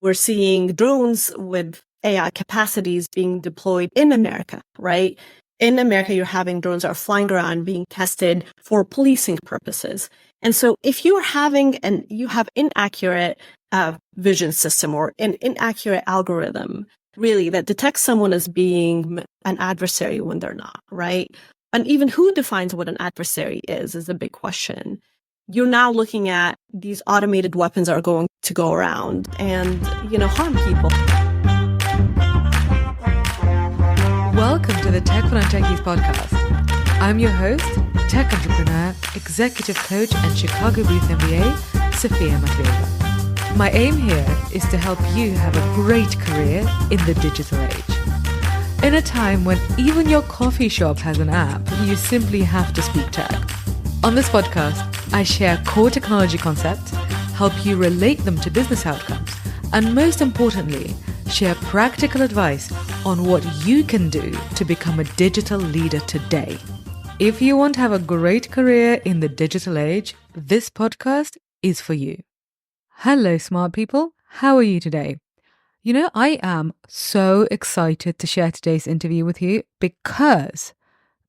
We're seeing drones with AI capacities being deployed in America, right? In America, you're having drones that are flying around being tested for policing purposes. And so if you have inaccurate vision system or an inaccurate algorithm, really, that detects someone as being an adversary when they're not, right? And even who defines what an adversary is a big question. You're now looking at these automated weapons that are going to go around and, harm people. Welcome to the Tech for Non-Techies podcast. I'm your host, tech entrepreneur, executive coach, and Chicago Booth MBA, Sophia Matveeva. My aim here is to help you have a great career in the digital age. In a time when even your coffee shop has an app, you simply have to speak tech. On this podcast, I share core technology concepts, help you relate them to business outcomes, and most importantly, share practical advice on what you can do to become a digital leader today. If you want to have a great career in the digital age, this podcast is for you. Hello, smart people. How are you today? I am so excited to share today's interview with you because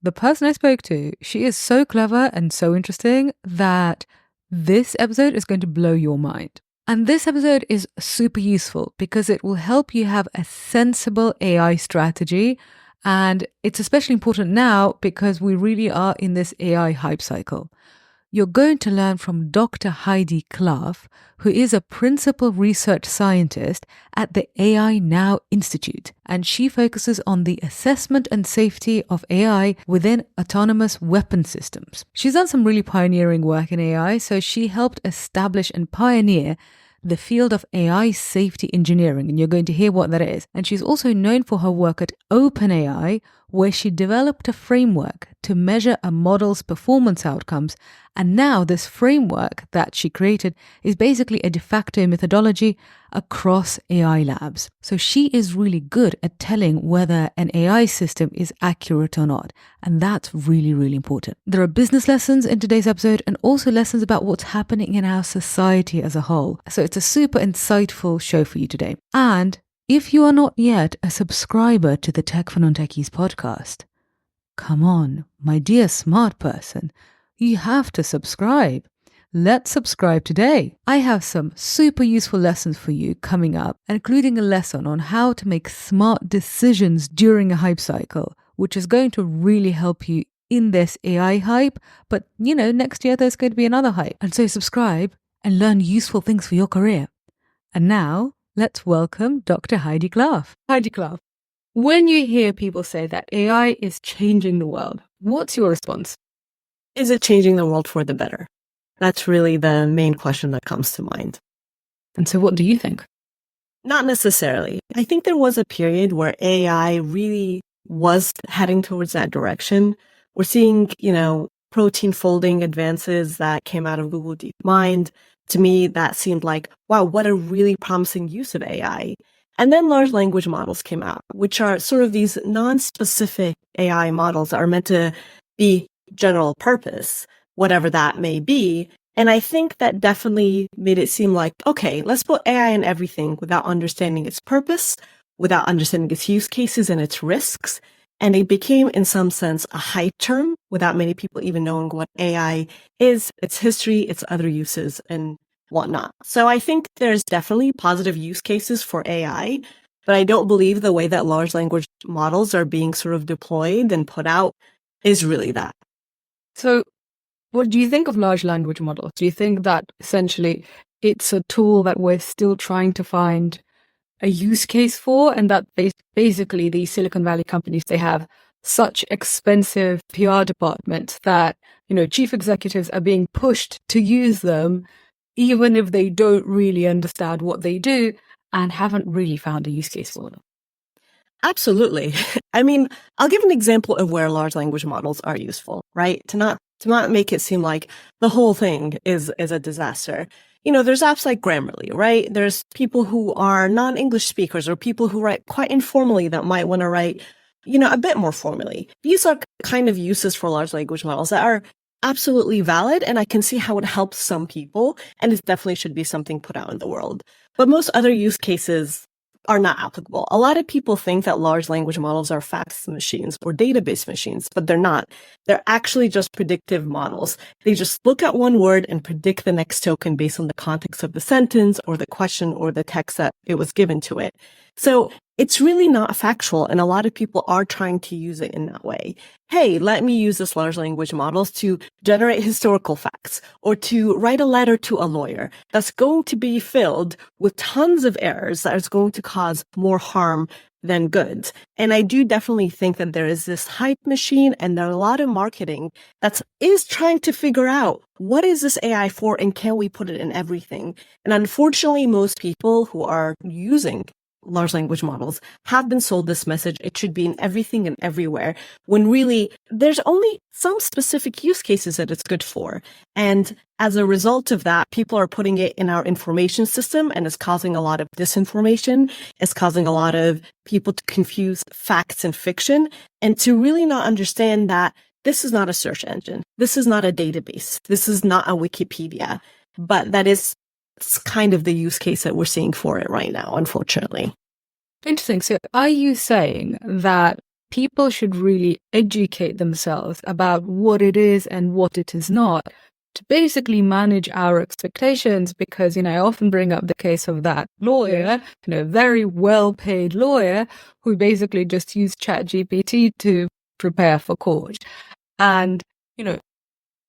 the person I spoke to, she is so clever and so interesting that this episode is going to blow your mind. And this episode is super useful because it will help you have a sensible AI strategy. And it's especially important now because we really are in this AI hype cycle. You're going to learn from Dr. Heidy Khlaaf, who is a principal research scientist at the AI Now Institute, and she focuses on the assessment and safety of AI within autonomous weapon systems. She's done some really pioneering work in AI, so she helped establish and pioneer the field of AI safety engineering, and you're going to hear what that is. And she's also known for her work at OpenAI, where she developed a framework to measure a model's performance outcomes. And now this framework that she created is basically a de facto methodology across AI labs. So she is really good at telling whether an AI system is accurate or not. And that's really, really important. There are business lessons in today's episode and also lessons about what's happening in our society as a whole. So it's a super insightful show for you today. And if you are not yet a subscriber to the Tech for Non-Techies podcast, come on, my dear smart person, you have to subscribe. Let's subscribe today. I have some super useful lessons for you coming up, including a lesson on how to make smart decisions during a hype cycle, which is going to really help you in this AI hype. But, next year there's going to be another hype. And so subscribe and learn useful things for your career. And now, let's welcome Dr. Heidy Khlaaf. Heidy Khlaaf, when you hear people say that AI is changing the world, what's your response? Is it changing the world for the better? That's really the main question that comes to mind. And so what do you think? Not necessarily. I think there was a period where AI really was heading towards that direction. We're seeing, protein folding advances that came out of Google DeepMind. To me, that seemed like, wow, what a really promising use of AI. And then large language models came out, which are sort of these non-specific AI models that are meant to be general purpose, whatever that may be. And I think that definitely made it seem like, okay, let's put AI in everything without understanding its purpose, without understanding its use cases and its risks. And it became, in some sense, a hype term without many people even knowing what AI is, its history, its other uses, and whatnot. So I think there's definitely positive use cases for AI, but I don't believe the way that large language models are being sort of deployed and put out is really that. So what do you think of large language models? Do you think that essentially it's a tool that we're still trying to find a use case for, and that basically these Silicon Valley companies, they have such expensive PR departments that, chief executives are being pushed to use them even if they don't really understand what they do and haven't really found a use case for them? Absolutely. I mean, I'll give an example of where large language models are useful, right? To not make it seem like the whole thing is a disaster. There's apps like Grammarly, right? There's people who are non-English speakers or people who write quite informally that might want to write, a bit more formally. These are kind of uses for large language models that are absolutely valid, and I can see how it helps some people, and it definitely should be something put out in the world. But most other use cases are not applicable. A lot of people think that large language models are fax machines or database machines, but they're not. They're actually just predictive models. They just look at one word and predict the next token based on the context of the sentence or the question or the text that it was given to it. So it's really not factual, and a lot of people are trying to use it in that way. Hey, let me use this large language models to generate historical facts or to write a letter to a lawyer that's going to be filled with tons of errors that is going to cause more harm than good. And I do definitely think that there is this hype machine and there are a lot of marketing that is trying to figure out what is this AI for and can we put it in everything? And unfortunately, most people who are using large language models have been sold this message. It should be in everything and everywhere, when really there's only some specific use cases that it's good for. And as a result of that, people are putting it in our information system, and it's causing a lot of disinformation. It's causing a lot of people to confuse facts and fiction, and to really not understand that this is not a search engine. This is not a database. This is not a Wikipedia, but that is kind of the use case that we're seeing for it right now, unfortunately. Interesting. So are you saying that people should really educate themselves about what it is and what it is not to basically manage our expectations? Because, I often bring up the case of that lawyer, very well-paid lawyer who basically just used ChatGPT to prepare for court. And,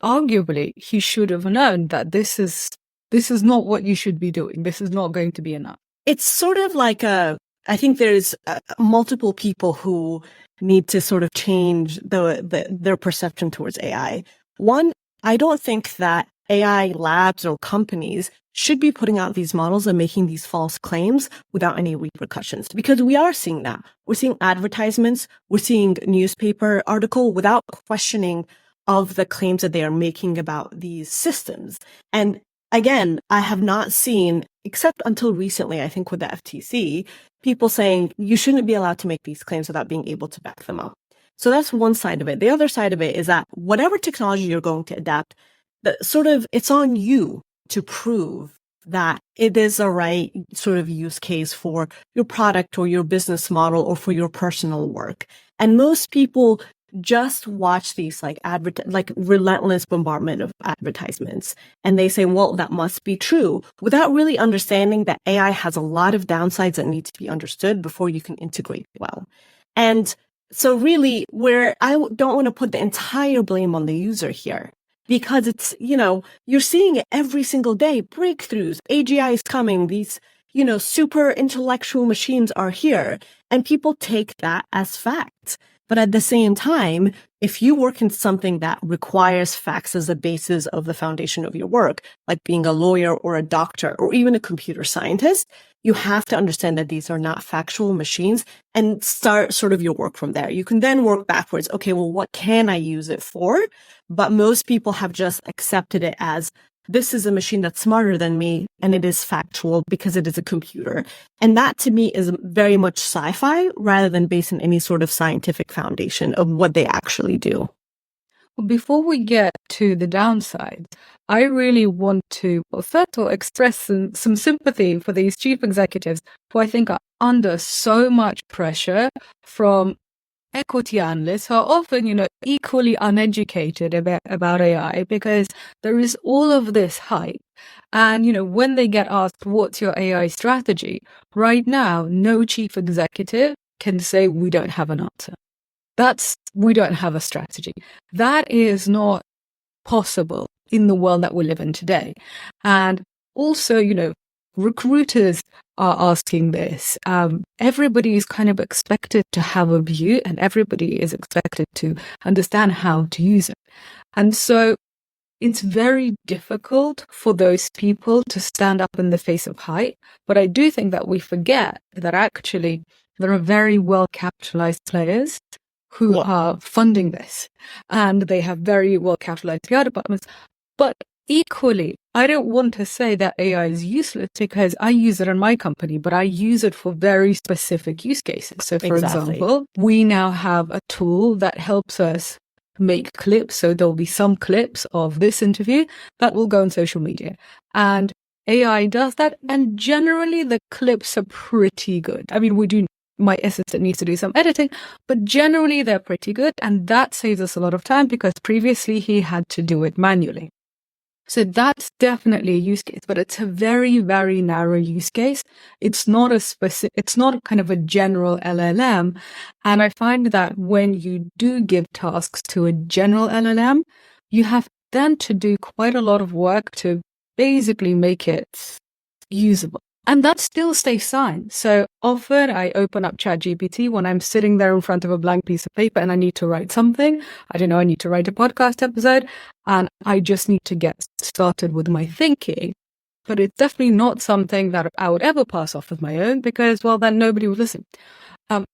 arguably he should have known that this is not what you should be doing. This is not going to be enough. It's sort of like I think there's multiple people who need to sort of change their perception towards AI. One, I don't think that AI labs or companies should be putting out these models and making these false claims without any repercussions, because we are seeing that. We're seeing advertisements, we're seeing newspaper article without questioning of the claims that they are making about these systems. And again, I have not seen, except until recently, I think with the FTC, people saying you shouldn't be allowed to make these claims without being able to back them up. So that's one side of it. The other side of it is that whatever technology you're going to adapt, it's on you to prove that it is a right sort of use case for your product or your business model or for your personal work. And most people just watch these like relentless bombardment of advertisements, and they say, well, that must be true, without really understanding that AI has a lot of downsides that need to be understood before you can integrate well. And so really, where I don't want to put the entire blame on the user here, because it's, you're seeing it every single day, breakthroughs, AGI is coming, these, super intellectual machines are here, and people take that as fact. But at the same time, if you work in something that requires facts as the basis of the foundation of your work, like being a lawyer or a doctor or even a computer scientist, you have to understand that these are not factual machines and start sort of your work from there. You can then work backwards. Okay, well, what can I use it for? But most people have just accepted it as, this is a machine that's smarter than me, and it is factual because it is a computer. And that to me is very much sci-fi rather than based on any sort of scientific foundation of what they actually do. Well, before we get to the downside, I really want to, first of all, express some sympathy for these chief executives who I think are under so much pressure from equity analysts who are often, equally uneducated about AI, because there is all of this hype. And, when they get asked, what's your AI strategy? Right now, no chief executive can say, we don't have an answer. We don't have a strategy. That is not possible in the world that we live in today. And also, recruiters are asking this. Everybody is kind of expected to have a view, and everybody is expected to understand how to use it. And so it's very difficult for those people to stand up in the face of hype. But I do think that we forget that actually there are very well capitalized players who are funding this, and they have very well capitalized PR departments. But equally, I don't want to say that AI is useless, because I use it in my company, but I use it for very specific use cases. So for example, we now have a tool that helps us make clips. So there'll be some clips of this interview that will go on social media. And AI does that. And generally the clips are pretty good. I mean, my assistant needs to do some editing, but generally they're pretty good. And that saves us a lot of time because previously he had to do it manually. So that's definitely a use case, but it's a very, very narrow use case. It's not it's not kind of a general LLM. And I find that when you do give tasks to a general LLM, you have then to do quite a lot of work to basically make it usable. And that still stays fine. So often I open up ChatGPT when I'm sitting there in front of a blank piece of paper and I need to write something. I don't know, I need to write a podcast episode and I just need to get started with my thinking. But it's definitely not something that I would ever pass off as my own because, well, then nobody would listen. And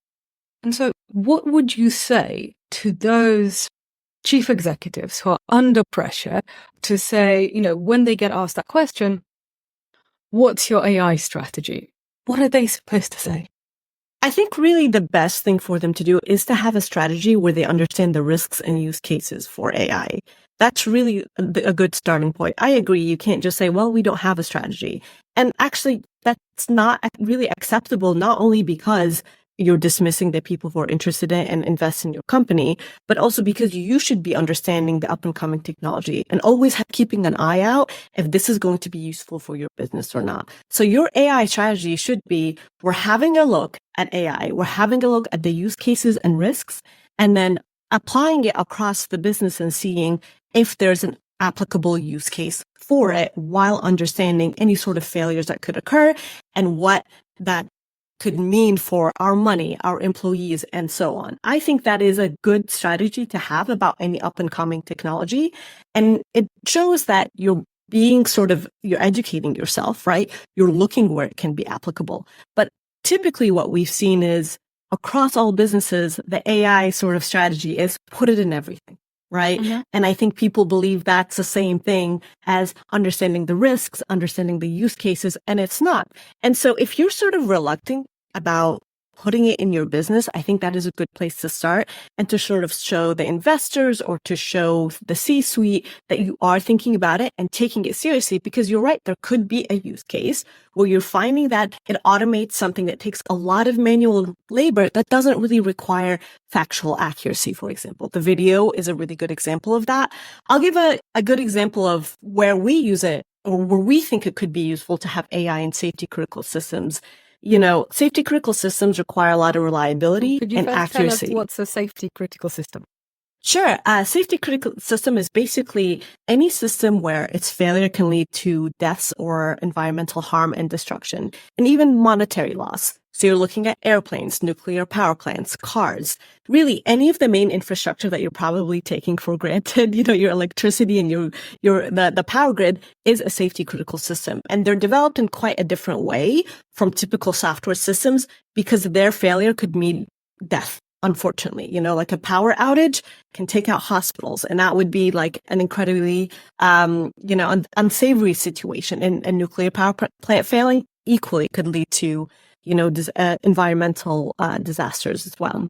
so what would you say to those chief executives who are under pressure to say, when they get asked that question, what's your AI strategy? What are they supposed to say? I think really the best thing for them to do is to have a strategy where they understand the risks and use cases for AI. That's really a good starting point. I agree. You can't just say, well, we don't have a strategy. And actually, that's not really acceptable, not only because you're dismissing the people who are interested in and invest in your company, but also because you should be understanding the up and coming technology and always keeping an eye out if this is going to be useful for your business or not. So your AI strategy should be, we're having a look at AI, we're having a look at the use cases and risks, and then applying it across the business and seeing if there's an applicable use case for it while understanding any sort of failures that could occur and what that could mean for our money, our employees, and so on. I think that is a good strategy to have about any up and coming technology. And it shows that you're educating yourself, right? You're looking where it can be applicable. But typically what we've seen is across all businesses, the AI sort of strategy is put it in everything. Right. Mm-hmm. And I think people believe that's the same thing as understanding the risks, understanding the use cases, and it's not. And so if you're sort of reluctant about putting it in your business, I think that is a good place to start and to sort of show the investors or to show the C-suite that you are thinking about it and taking it seriously, because you're right, there could be a use case where you're finding that it automates something that takes a lot of manual labor that doesn't really require factual accuracy, for example. The video is a really good example of that. I'll give a good example of where we use it or where we think it could be useful to have AI in safety critical systems. Safety critical systems require a lot of reliability and accuracy. Tell us what's a safety critical system? Sure. Safety critical system is basically any system where its failure can lead to deaths or environmental harm and destruction, and even monetary loss. So you're looking at airplanes, nuclear power plants, cars, really any of the main infrastructure that you're probably taking for granted, your electricity and the power grid is a safety critical system. And they're developed in quite a different way from typical software systems because their failure could mean death. Unfortunately, like a power outage can take out hospitals, and that would be like an incredibly, unsavory situation. And a nuclear power plant failing equally could lead to, environmental disasters as well.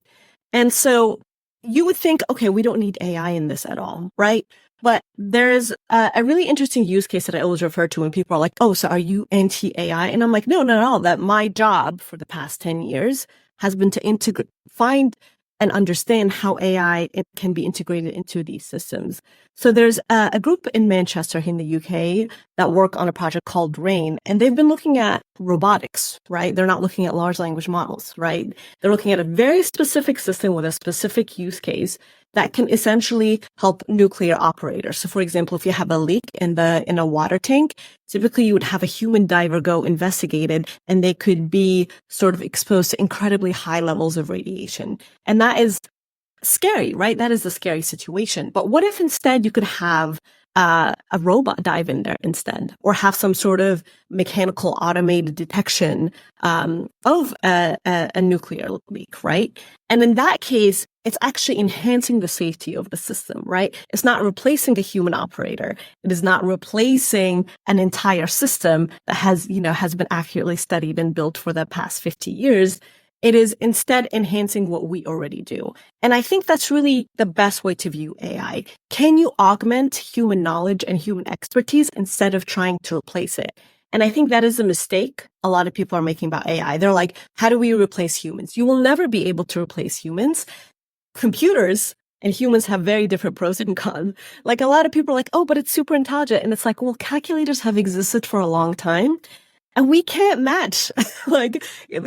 And so you would think, okay, we don't need AI in this at all, right? But there's a really interesting use case that I always refer to when people are like, oh, so are you anti-AI? And I'm like, no, that my job for the past 10 years has been to find and understand how AI can be integrated into these systems. So there's a group in Manchester in the UK that work on a project called RAIN, and they've been looking at robotics, right? They're not looking at large language models, right? They're looking at a very specific system with a specific use case that can essentially help nuclear operators. So for example, if you have a leak in a water tank, typically you would have a human diver go investigate it, and they could be sort of exposed to incredibly high levels of radiation. And that is scary, right? That is a scary situation. But what if instead you could have a robot dive in there instead, or have some sort of mechanical automated detection of a nuclear leak, right? And in that case, it's actually enhancing the safety of the system, right? It's not replacing a human operator. It is not replacing an entire system that has been accurately studied and built for the past 50 years. It is instead enhancing what we already do. And I think that's really the best way to view AI. Can you augment human knowledge and human expertise instead of trying to replace it? And I think that is a mistake a lot of people are making about AI. They're like, how do we replace humans? You will never be able to replace humans. Computers and humans have very different pros and cons. Like a lot of people are like, oh, but it's super intelligent. And it's like, well, calculators have existed for a long time. And we can't match like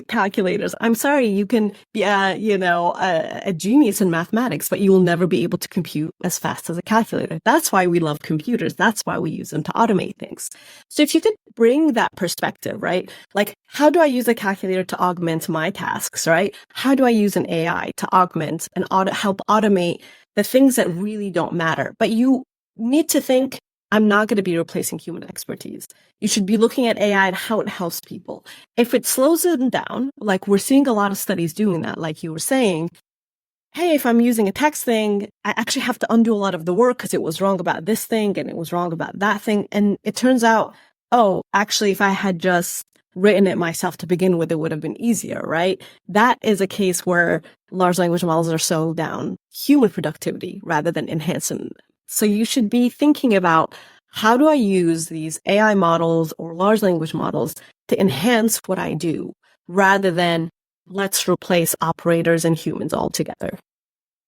calculators. I'm sorry, you can be a genius in mathematics, but you will never be able to compute as fast as a calculator. That's why we love computers. That's why we use them to automate things. So if you could bring that perspective, right? Like, how do I use a calculator to augment my tasks, right? How do I use an AI to augment and help automate the things that really don't matter? But you need to think, I'm not going to be replacing human expertise. You should be looking at AI and how it helps people. If it slows them down, like we're seeing a lot of studies doing that, like you were saying, hey, if I'm using a text thing, I actually have to undo a lot of the work because it was wrong about this thing and it was wrong about that thing. And it turns out, oh, actually, if I had just written it myself to begin with, it would have been easier, right? That is a case where large language models are slowing down human productivity rather than enhancing them. So you should be thinking about, how do I use these AI models or large language models to enhance what I do rather than let's replace operators and humans altogether?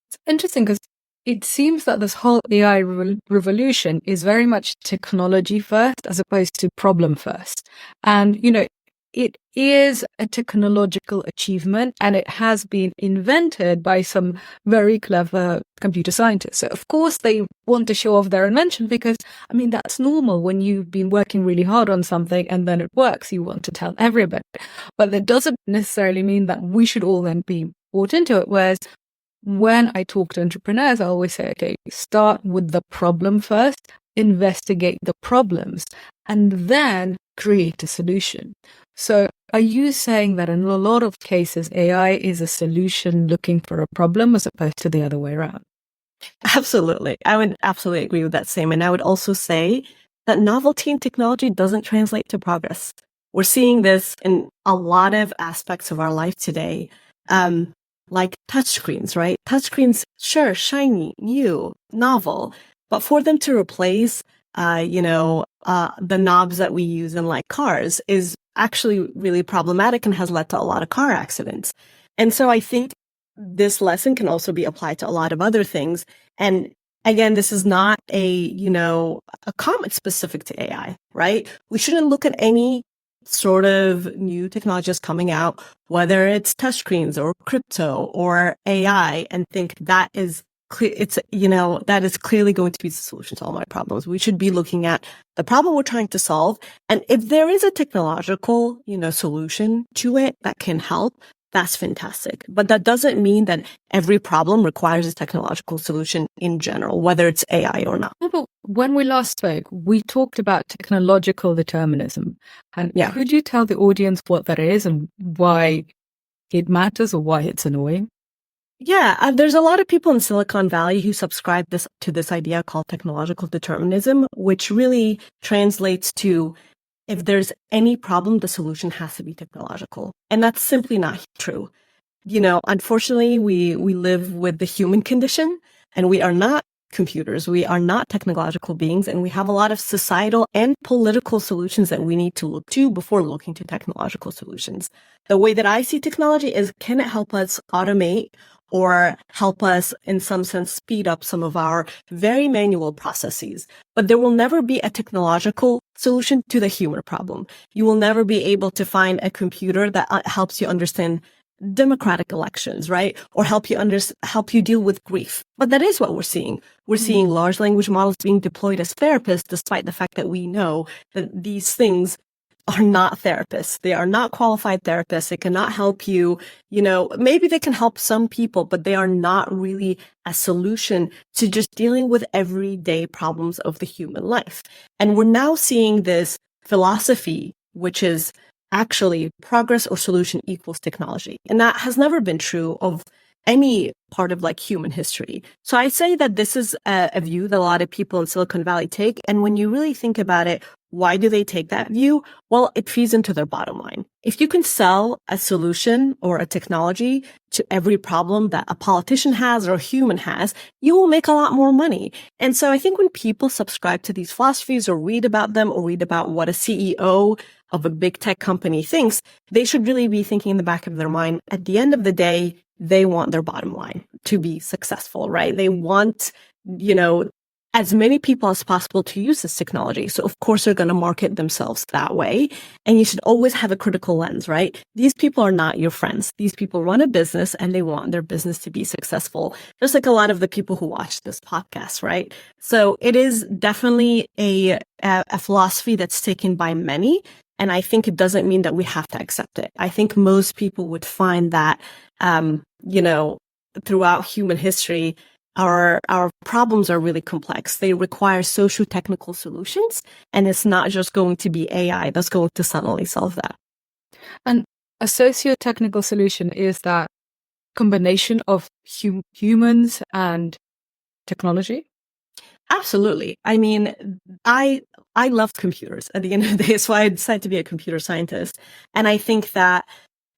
It's interesting because it seems that this whole AI revolution is very much technology first as opposed to problem first. And, it is a technological achievement and it has been invented by some very clever computer scientists. So of course they want to show off their invention because, that's normal when you've been working really hard on something and then it works. You want to tell everybody. But that doesn't necessarily mean that we should all then be bought into it. Whereas when I talk to entrepreneurs, I always say, okay, start with the problem first, investigate the problems, and then create a solution. So are you saying that in a lot of cases, AI is a solution looking for a problem as opposed to the other way around? Absolutely. I would absolutely agree with that same. And I would also say that novelty in technology doesn't translate to progress. We're seeing this in a lot of aspects of our life today. Like touchscreens, right? Touchscreens, sure, shiny, new, novel, but for them to replace, the knobs that we use in like cars is actually really problematic and has led to a lot of car accidents. And so I think this lesson can also be applied to a lot of other things. And again, this is not a comment specific to AI, right? We shouldn't look at any sort of new technologies coming out, whether it's touchscreens or crypto or AI, and think that is that is clearly going to be the solution to all my problems. We should be looking at the problem we're trying to solve. And if there is a technological, solution to it that can help, that's fantastic. But that doesn't mean that every problem requires a technological solution in general, whether it's AI or not. But when we last spoke, we talked about technological determinism. And could you tell the audience what that is and why it matters or why it's annoying? Yeah, there's a lot of people in Silicon Valley who subscribe to this idea called technological determinism, which really translates to, if there's any problem, the solution has to be technological. And that's simply not true. Unfortunately, we live with the human condition and we are not computers. We are not technological beings, and we have a lot of societal and political solutions that we need to look to before looking to technological solutions. The way that I see technology is, can it help us automate or help us in some sense speed up some of our very manual processes? But there will never be a technological solution to the human problem. You will never be able to find a computer that helps you understand democratic elections, right? Or help you deal with grief. But that is what we're seeing. We're seeing large language models being deployed as therapists, despite the fact that we know that these things are not therapists. They are not qualified therapists. They cannot help you. Maybe they can help some people, but they are not really a solution to just dealing with everyday problems of the human life. And we're now seeing this philosophy, which is actually progress or solution equals technology. And that has never been true of any part of human history. So I say that this is a view that a lot of people in Silicon Valley take. And when you really think about it, why do they take that view? Well, it feeds into their bottom line. if you can sell a solution or a technology to every problem that a politician has or a human has, you will make a lot more money. And so I think when people subscribe to these philosophies or read about them or read about what a CEO of a big tech company thinks, they should really be thinking in the back of their mind, at the end of the day, they want their bottom line to be successful, right? They want, as many people as possible to use this technology. So of course they're going to market themselves that way. And you should always have a critical lens, right? These people are not your friends. These people run a business and they want their business to be successful. Just like a lot of the people who watch this podcast, right? So it is definitely a philosophy that's taken by many. And I think it doesn't mean that we have to accept it. I think most people would find that, throughout human history, our problems are really complex. They require socio-technical solutions, and it's not just going to be AI that's going to suddenly solve that. And a socio-technical solution is that combination of humans and technology? Absolutely. I mean, I love computers at the end of the day, so I decided to be a computer scientist. And I think that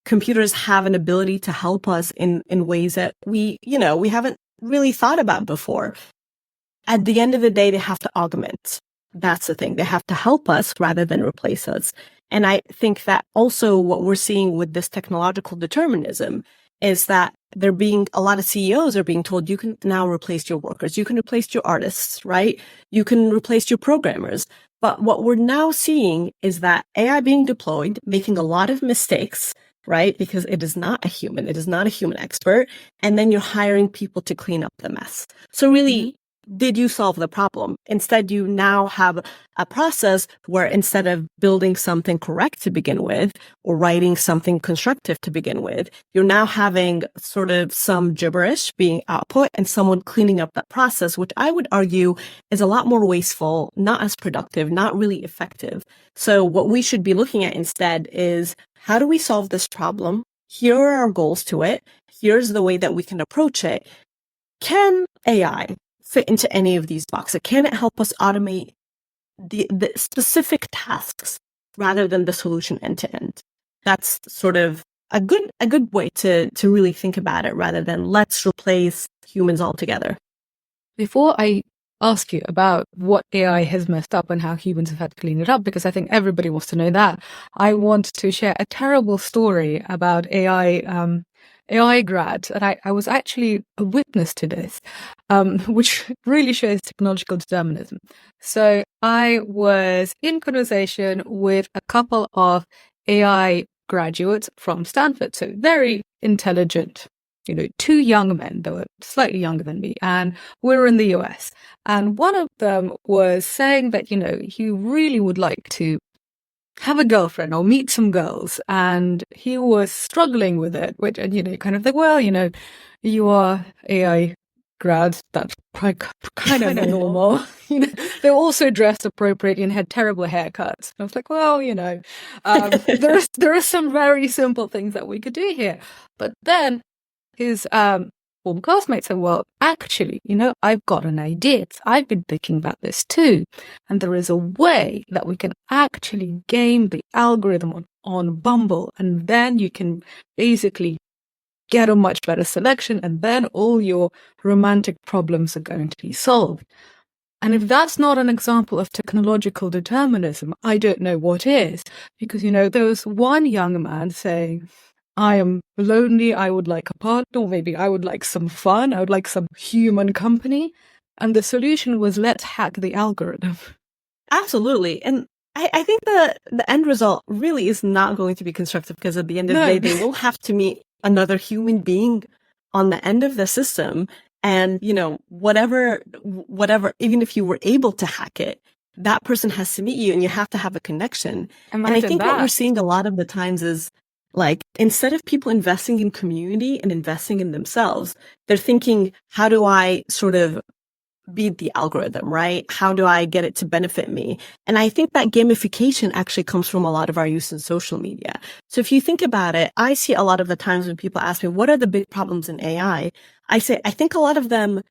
computers have an ability to help us in ways that we haven't really thought about before. At the end of the day, they have to augment. That's the thing. They have to help us rather than replace us. And I think that also what we're seeing with this technological determinism is that a lot of CEOs are being told you can now replace your workers. You can replace your artists, right? You can replace your programmers. But what we're now seeing is that AI being deployed, making a lot of mistakes, right? Because it is not a human. It is not a human expert. And then you're hiring people to clean up the mess. So really, did you solve the problem? Instead, you now have a process where instead of building something correct to begin with or writing something constructive to begin with, you're now having sort of some gibberish being output and someone cleaning up that process, which I would argue is a lot more wasteful, not as productive, not really effective. So what we should be looking at instead is, how do we solve this problem? Here are our goals to it. Here's the way that we can approach it. Can AI fit into any of these boxes? Can it help us automate the specific tasks rather than the solution end to end? That's sort of a good way to really think about it rather than let's replace humans altogether. Before I ask you about what AI has messed up and how humans have had to clean it up, because I think everybody wants to know that, I want to share a terrible story about AI grads, and I was actually a witness to this, which really shows technological determinism. So I was in conversation with a couple of AI graduates from Stanford, so very intelligent, two young men. They were slightly younger than me, and we were in the US. And one of them was saying that, he really would like to have a girlfriend or meet some girls, and he was struggling with it, which, and kind of like, well, you are AI grads, that's kind of normal. They also dressed appropriately and had terrible haircuts. And I was like, well, there are some very simple things that we could do here. But then his former classmates said, well, actually, I've got an idea. I've been thinking about this too. And there is a way that we can actually game the algorithm on Bumble. And then you can basically get a much better selection. And then all your romantic problems are going to be solved. And if that's not an example of technological determinism, I don't know what is. Because, there was one young man saying, I am lonely, I would like a partner, or maybe I would like some fun, I would like some human company. And the solution was, let's hack the algorithm. Absolutely. And I think the end result really is not going to be constructive, because at the end of the day, they will have to meet another human being on the end of the system. And, whatever, even if you were able to hack it, that person has to meet you and you have to have a connection. And I think what we're seeing a lot of the times is, like, instead of people investing in community and investing in themselves, they're thinking, how do I sort of beat the algorithm, right? How do I get it to benefit me? And I think that gamification actually comes from a lot of our use in social media. So if you think about it, I see a lot of the times when people ask me, what are the big problems in AI? I say, I think a lot of them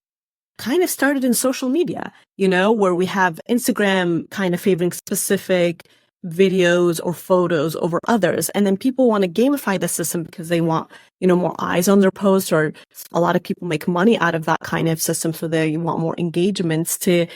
kind of started in social media, where we have Instagram kind of favoring specific videos or photos over others. And then people want to gamify the system because they want, more eyes on their post, or a lot of people make money out of that kind of system. So they want more engagements to,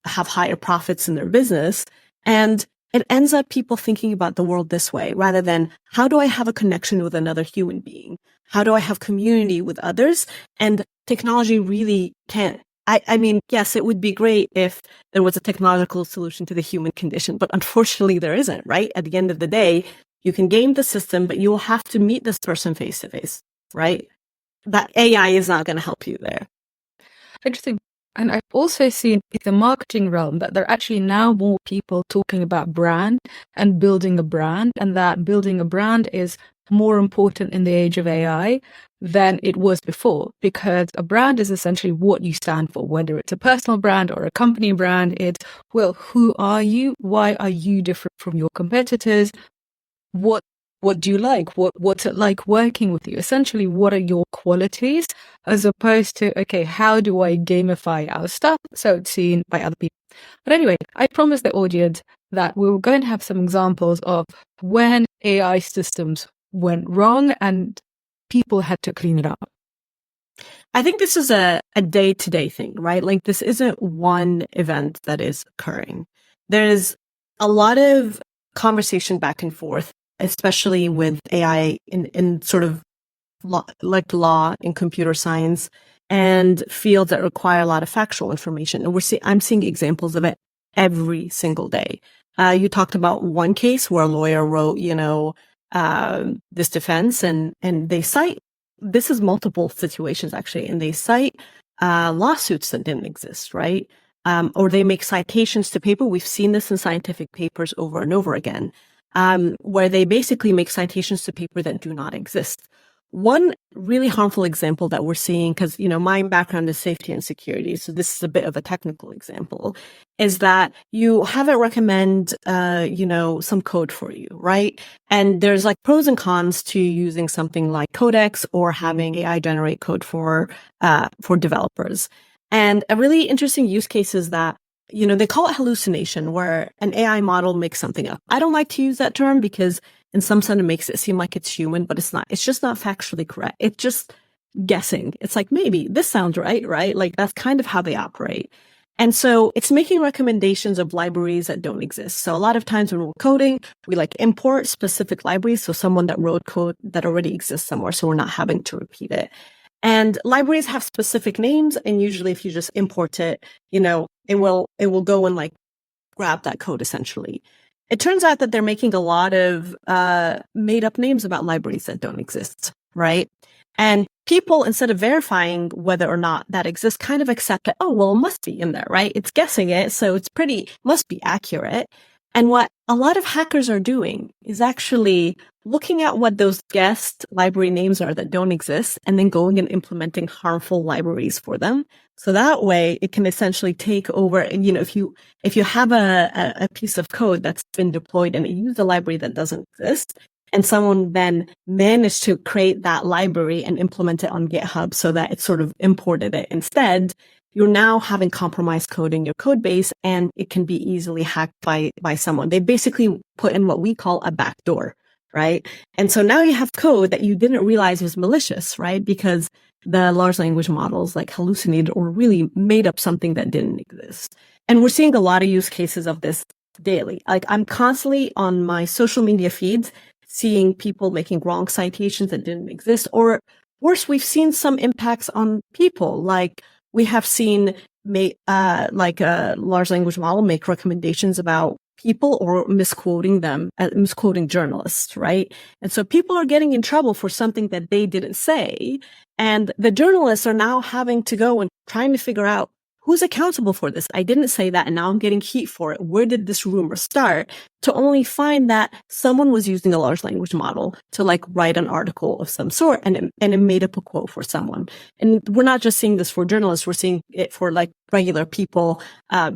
have higher profits in their business. And it ends up people thinking about the world this way, rather than how do I have a connection with another human being? How do I have community with others? And technology really can't. I mean, yes, it would be great if there was a technological solution to the human condition, but unfortunately there isn't, right? At the end of the day, you can game the system, but you will have to meet this person face to face, right? That AI is not going to help you there. Interesting. And I've also seen in the marketing realm that there are actually now more people talking about brand and building a brand, and that building a brand is more important in the age of AI than it was before, because a brand is essentially what you stand for, whether it's a personal brand or a company brand. It's, well, who are you? Why are you different from your competitors? What do you like? What's it like working with you? Essentially, what are your qualities, as opposed to, okay, how do I gamify our stuff so it's seen by other people? But anyway, I promised the audience that we were going to have some examples of when AI systems went wrong and people had to clean it up. I think this is a day-to-day thing, right? Like, this isn't one event that is occurring. There's a lot of conversation back and forth, especially with AI in sort of law and computer science and fields that require a lot of factual information. And I'm seeing examples of it every single day. You talked about one case where a lawyer wrote, this defense, and they cite, this is multiple situations actually, and they cite lawsuits that didn't exist, right? Or they make citations to paper. We've seen this in scientific papers over and over again, where they basically make citations to paper that do not exist. One really harmful example that we're seeing, because, my background is safety and security, so this is a bit of a technical example, is that you have it recommend, some code for you, right? And there's like pros and cons to using something like Codex or having AI generate code for developers. And a really interesting use case is that, they call it hallucination, where an AI model makes something up. I don't like to use that term because in some sense it makes it seem like it's human, but it's not. It's just not factually correct. It's just guessing. It's like, maybe this sounds right? Like, that's kind of how they operate. And so it's making recommendations of libraries that don't exist. So a lot of times when we're coding, we import specific libraries. So someone that wrote code that already exists somewhere, so we're not having to repeat it. And libraries have specific names, and usually if you just import it, it will go and grab that code essentially. It turns out that they're making a lot of made up names about libraries that don't exist, right? And people, instead of verifying whether or not that exists, kind of accept it. Oh, well, it must be in there, right? It's guessing it, so must be accurate. And what a lot of hackers are doing is actually looking at what those guessed library names are that don't exist, and then going and implementing harmful libraries for them. So that way it can essentially take over. And, if you have a piece of code that's been deployed and it used a library that doesn't exist, and someone then managed to create that library and implement it on GitHub so that it sort of imported it instead, you're now having compromised code in your code base, and it can be easily hacked by someone. They basically put in what we call a backdoor, right? And so now you have code that you didn't realize was malicious, right? Because the large language models hallucinated or really made up something that didn't exist. And we're seeing a lot of use cases of this daily. I'm constantly on my social media feeds seeing people making wrong citations that didn't exist, or worse, we've seen some impacts on people. We have seen a large language model make recommendations about people or misquoting them, misquoting journalists, right? And so people are getting in trouble for something that they didn't say. And the journalists are now having to go and trying to figure out who's accountable for this. I didn't say that, and now I'm getting heat for it. Where did this rumor start? To only find that someone was using a large language model to write an article of some sort, and it made up a quote for someone. And we're not just seeing this for journalists, we're seeing it for regular people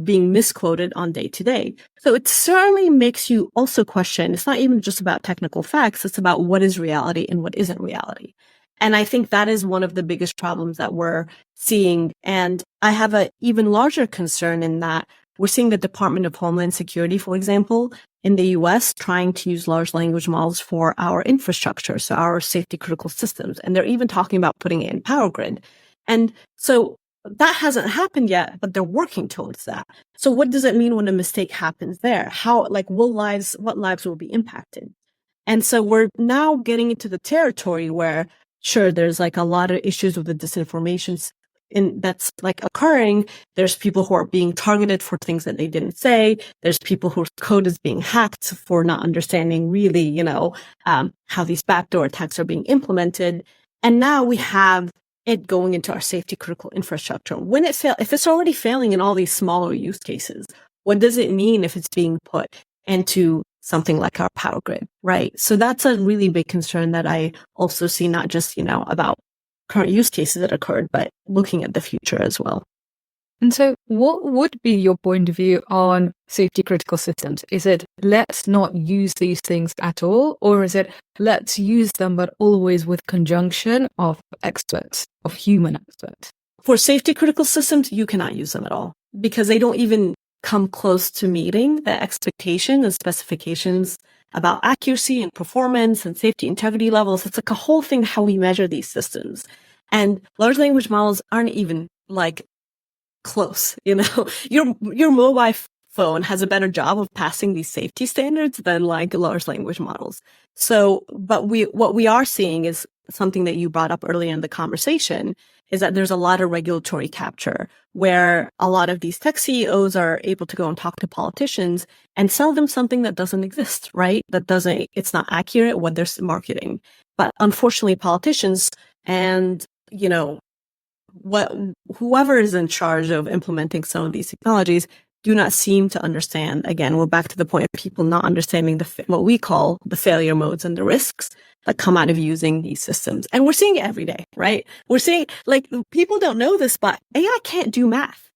being misquoted on day to day. So it certainly makes you also question. It's not even just about technical facts. It's about what is reality and what isn't reality. And I think that is one of the biggest problems that we're seeing. And I have an even larger concern in that we're seeing the Department of Homeland Security, for example, in the US, trying to use large language models for our infrastructure, so our safety critical systems. And they're even talking about putting it in power grid. And so that hasn't happened yet, but they're working towards that. So what does it mean when a mistake happens there? What lives will be impacted? And so we're now getting into the territory where, sure, there's like a lot of issues with the disinformation that's like occurring. There's people who are being targeted for things that they didn't say. There's people whose code is being hacked for not understanding really, how these backdoor attacks are being implemented. And now we have it going into our safety critical infrastructure. If it's already failing in all these smaller use cases, what does it mean if it's being put into something like our power grid, right? So that's a really big concern that I also see, not just, about current use cases that occurred, but looking at the future as well. And so what would be your point of view on safety critical systems? Is it let's not use these things at all? Or is it let's use them, but always with conjunction of experts, of human experts? For safety critical systems, you cannot use them at all because they don't even come close to meeting the expectation and specifications about accuracy and performance and safety integrity levels. It's like a whole thing how we measure these systems. And large language models aren't even like close, Your mobile phone has a better job of passing these safety standards than like large language models. So, but what we are seeing is something that you brought up earlier in the conversation, is that there's a lot of regulatory capture where a lot of these tech CEOs are able to go and talk to politicians and sell them something that doesn't exist, right? It's not accurate what they're marketing. But unfortunately, politicians and, whoever is in charge of implementing some of these technologies do not seem to understand. Again, we're back to the point of people not understanding what we call the failure modes and the risks that come out of using these systems. And we're seeing it every day, right? We're seeing, people don't know this, but AI can't do math.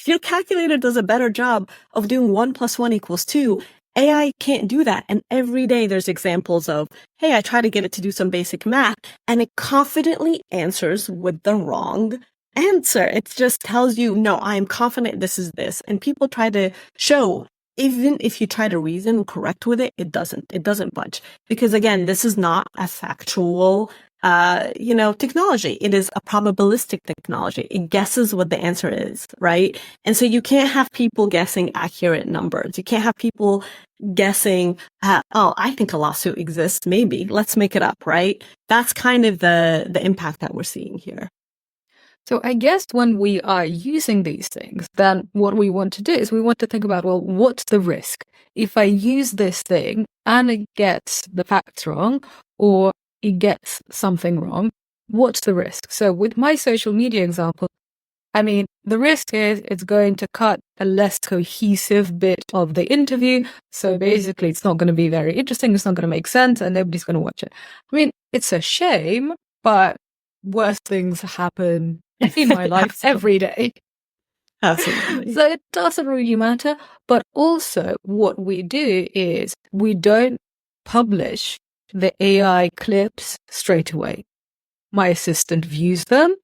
Your calculator does a better job of doing 1 + 1 = 2. AI can't do that. And every day there's examples of, hey, I try to get it to do some basic math and it confidently answers with the wrong answer. It just tells you, no, I am confident this is this. And people try to show, even if you try to reason and correct with it, it doesn't budge. Because again, this is not a factual, technology. It is a probabilistic technology. It guesses what the answer is, right? And so you can't have people guessing accurate numbers. You can't have people guessing, I think a lawsuit exists. Maybe let's make it up, right? That's kind of the impact that we're seeing here. So I guess when we are using these things, then what we want to do is we want to think about, well, what's the risk? If I use this thing and it gets the facts wrong or it gets something wrong, what's the risk? So with my social media example, the risk is it's going to cut a less cohesive bit of the interview. So basically, it's not going to be very interesting. It's not going to make sense and nobody's going to watch it. It's a shame, but worse things happen in my life every day. Absolutely. So it doesn't really matter. But also what we do is we don't publish the AI clips straight away. My assistant views them.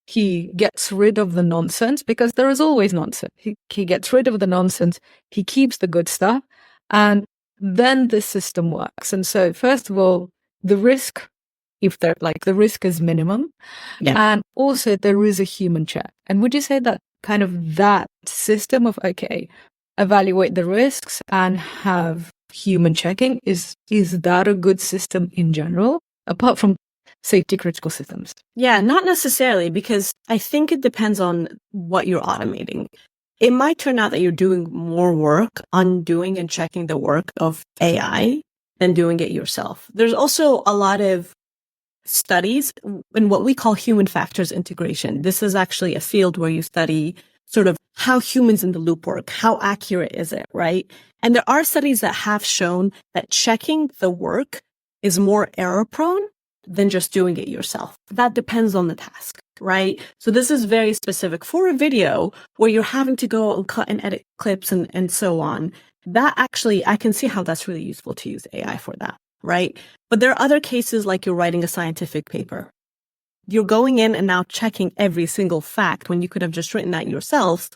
He gets rid of the nonsense because there is always nonsense. He gets rid of the nonsense. He keeps the good stuff. And then the system works. And so first of all, the risk, the risk is minimum. Yeah. And also there is a human check. And would you say that kind of that system of, evaluate the risks and have human checking, is that a good system in general, apart from safety critical systems? Yeah, not necessarily, because I think it depends on what you're automating. It might turn out that you're doing more work undoing and checking the work of AI than doing it yourself. There's also a lot of studies in what we call human factors integration. This is actually a field where you study sort of how humans in the loop work. How accurate is it, right? And there are studies that have shown that checking the work is more error prone than just doing it yourself. That depends on the task, right? So this is very specific for a video where you're having to go and cut and edit clips and so on. That actually, I can see how that's really useful to use AI for that, right? But there are other cases like you're writing a scientific paper. You're going in and now checking every single fact when you could have just written that yourself.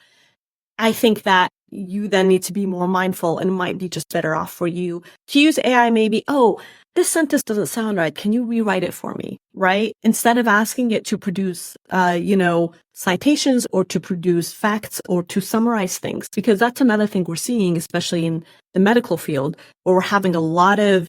I think that you then need to be more mindful, and it might be just better off for you to use AI maybe, oh, this sentence doesn't sound right. Can you rewrite it for me? Right? Instead of asking it to produce, citations or to produce facts or to summarize things, because that's another thing we're seeing, especially in the medical field, where we're having a lot of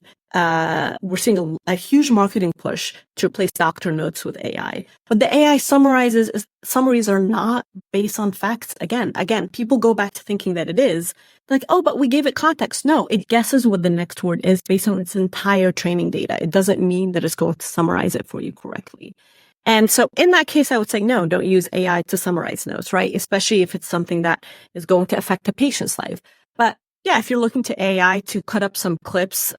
we're seeing a huge marketing push to replace doctor notes with AI. But the AI summaries are not based on facts. Again, people go back to thinking that it is. Like, oh, but we gave it context. No, it guesses what the next word is based on its entire training data. It doesn't mean that it's going to summarize it for you correctly. And so in that case, I would say, no, don't use AI to summarize notes, right? Especially if it's something that is going to affect a patient's life. But yeah, if you're looking to AI to cut up some clips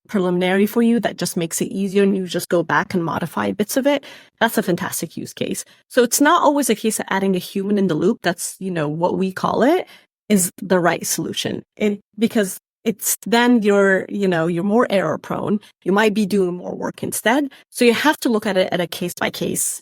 preliminary for you, that just makes it easier and you just go back and modify bits of it, that's a fantastic use case. So it's not always a case of adding a human in the loop. That's, what we call it is the right solution. Because it's then you're more error prone. You might be doing more work instead. So you have to look at it at a case by case,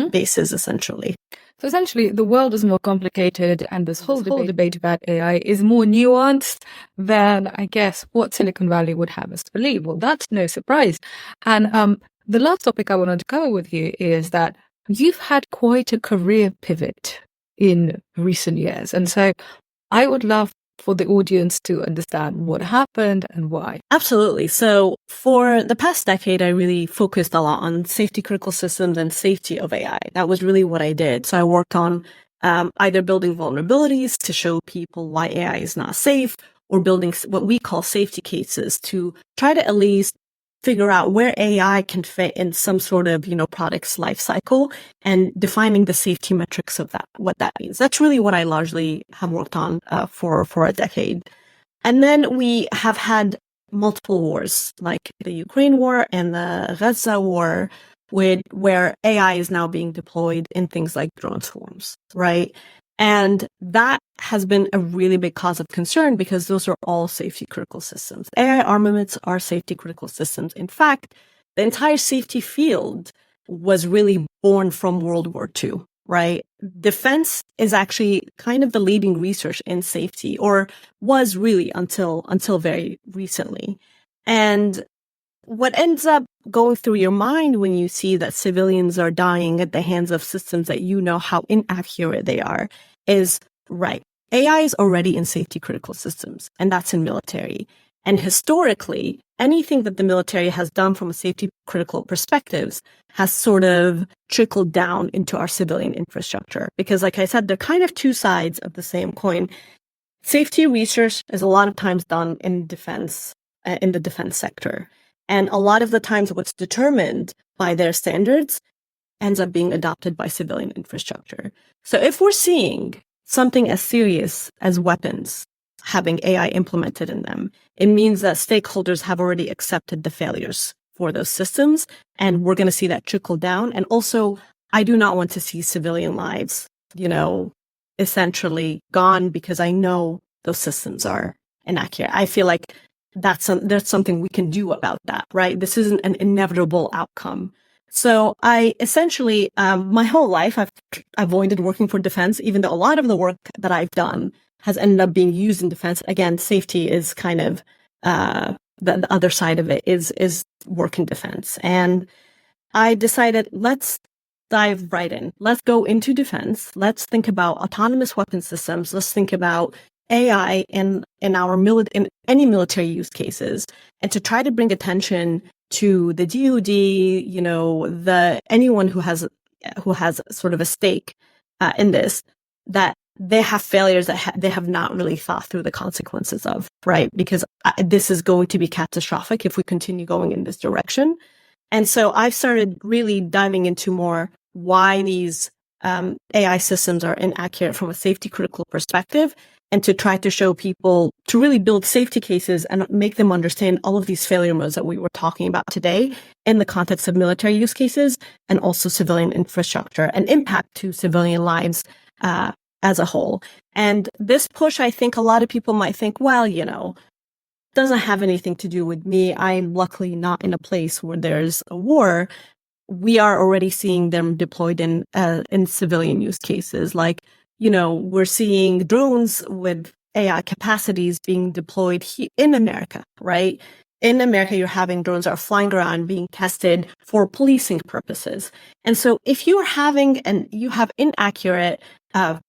basis essentially. So essentially, the world is more complicated, and this whole debate about AI is more nuanced than, I guess, what Silicon Valley would have us believe. Well, that's no surprise. And the last topic I wanted to cover with you is that you've had quite a career pivot in recent years. And so I would love for the audience to understand what happened and why. Absolutely. So for the past decade, I really focused a lot on safety critical systems and safety of AI. That was really what I did. So I worked on either building vulnerabilities to show people why AI is not safe, or building what we call safety cases to try to at least figure out where AI can fit in some sort of, product's life cycle, and defining the safety metrics of that, what that means. That's really what I largely have worked on for a decade. And then we have had multiple wars, like the Ukraine war and the Gaza war, where AI is now being deployed in things like drone swarms, right? And that has been a really big cause of concern because those are all safety critical systems. AI armaments are safety critical systems. In fact, the entire safety field was really born from World War II, right? Defense is actually kind of the leading research in safety, or was really until very recently. And what ends up going through your mind when you see that civilians are dying at the hands of systems that you know how inaccurate they are is, right, AI is already in safety critical systems, and that's in military. And historically, anything that the military has done from a safety critical perspectives has sort of trickled down into our civilian infrastructure. Because like I said, they're kind of two sides of the same coin. Safety research is a lot of times done in defense, in the defense sector. And a lot of the times what's determined by their standards ends up being adopted by civilian infrastructure. So if we're seeing something as serious as weapons having AI implemented in them, it means that stakeholders have already accepted the failures for those systems, and we're going to see that trickle down. And also, I do not want to see civilian lives, essentially gone because I know those systems are inaccurate. I feel like there's something we can do about that, right? This isn't an inevitable outcome. So I essentially, my whole life, I've avoided working for defense, even though a lot of the work that I've done has ended up being used in defense. Again, safety is kind of, the other side of it is work in defense. And I decided, let's dive right in. Let's go into defense. Let's think about autonomous weapon systems. Let's think about AI in any military use cases, and to try to bring attention to the DoD, anyone who has sort of a stake in this, that they have failures that they have not really thought through the consequences of, right? Because this is going to be catastrophic if we continue going in this direction. And so I've started really diving into more why these AI systems are inaccurate from a safety critical perspective, and to try to show people, to really build safety cases and make them understand all of these failure modes that we were talking about today in the context of military use cases and also civilian infrastructure and impact to civilian lives as a whole. And this push, I think a lot of people might think, well, doesn't have anything to do with me. I'm luckily not in a place where there's a war. We are already seeing them deployed in civilian use cases like we're seeing drones with AI capacities being deployed in America, right? In America, you're having drones that are flying around being tested for policing purposes. And so if you have inaccurate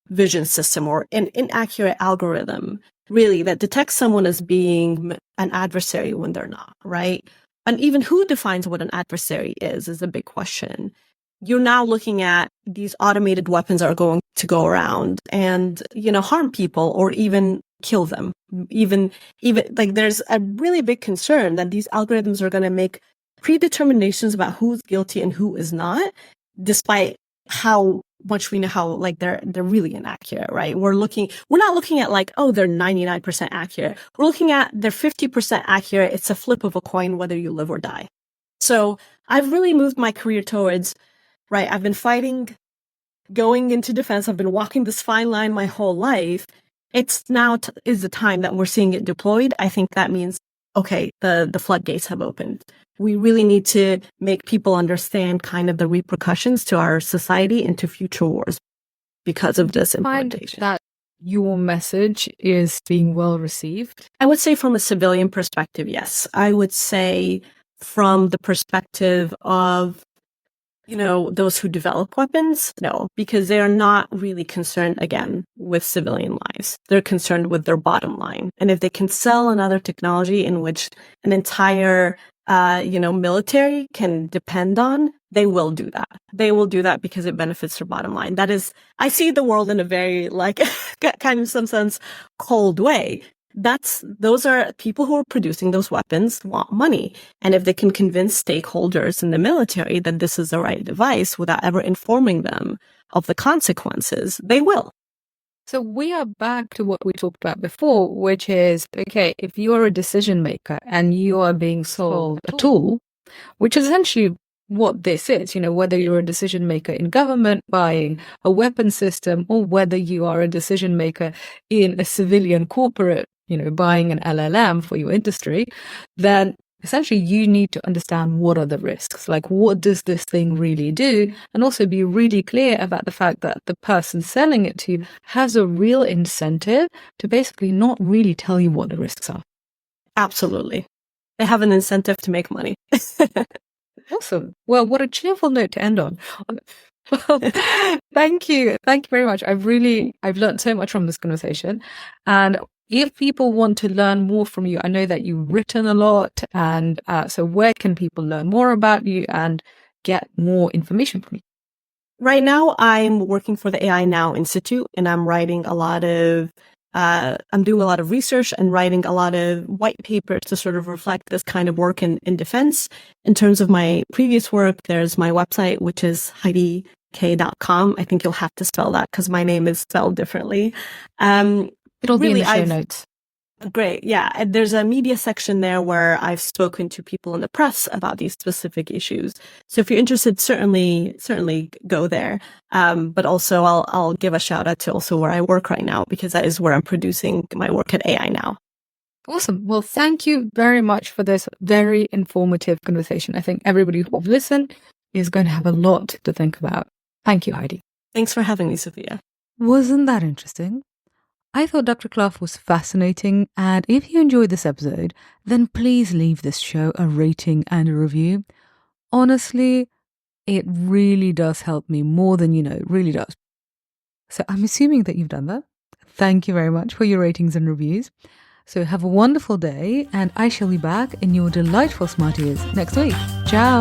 vision system or an inaccurate algorithm, really, that detects someone as being an adversary when they're not, right? And even who defines what an adversary is a big question. You're now looking at these automated weapons that are going to go around and, harm people or even kill them. Even like there's a really big concern that these algorithms are going to make predeterminations about who's guilty and who is not, despite how much we know how like they're really inaccurate, right? We're not looking at like, oh, they're 99% accurate. We're looking at they're 50% accurate. It's a flip of a coin, whether you live or die. So I've really moved my career towards, right, I've been fighting, going into defense. I've been walking this fine line my whole life. It's now is the time that we're seeing it deployed. I think that means, okay, the floodgates have opened. We really need to make people understand kind of the repercussions to our society and to future wars because of this implementation. That your message is being well received? I would say from a civilian perspective, yes. I would say from the perspective of those who develop weapons, no, because they are not really concerned, again, with civilian lives. They're concerned with their bottom line. And if they can sell another technology in which an entire, military can depend on, they will do that. They will do that because it benefits their bottom line. That is, I see the world in a very, kind of some sense, cold way. Those are people who are producing those weapons want money. And if they can convince stakeholders in the military that this is the right device without ever informing them of the consequences, they will. So we are back to what we talked about before, which is, okay, if you're a decision maker and you are being sold a tool, which is essentially what this is, whether you're a decision maker in government buying a weapon system or whether you are a decision maker in a civilian corporate, buying an LLM for your industry, then essentially you need to understand what are the risks, like what does this thing really do, and also be really clear about the fact that the person selling it to you has a real incentive to basically not really tell you what the risks are. Absolutely. They have an incentive to make money. Awesome. Well, what a cheerful note to end on. Well, thank you. Thank you very much. I've learned so much from this conversation. And if people want to learn more from you, I know that you've written a lot. And so where can people learn more about you and get more information from you? Right now, I'm working for the AI Now Institute, and I'm writing I'm doing a lot of research and writing a lot of white papers to sort of reflect this kind of work in defense. In terms of my previous work, there's my website, which is HeidyK.com. I think you'll have to spell that because my name is spelled differently. It'll be in the show notes. Great. Yeah. And there's a media section there where I've spoken to people in the press about these specific issues. So if you're interested, certainly go there. But also I'll give a shout out to also where I work right now, because that is where I'm producing my work at AI Now. Awesome. Well, thank you very much for this very informative conversation. I think everybody who will listen is going to have a lot to think about. Thank you, Heidi. Thanks for having me, Sophia. Wasn't that interesting? I thought Dr. Khlaaf was fascinating, and if you enjoyed this episode, then please leave this show a rating and a review. Honestly, it really does help me more than you know, it really does. So I'm assuming that you've done that. Thank you very much for your ratings and reviews. So have a wonderful day, and I shall be back in your delightful smart ears next week. Ciao!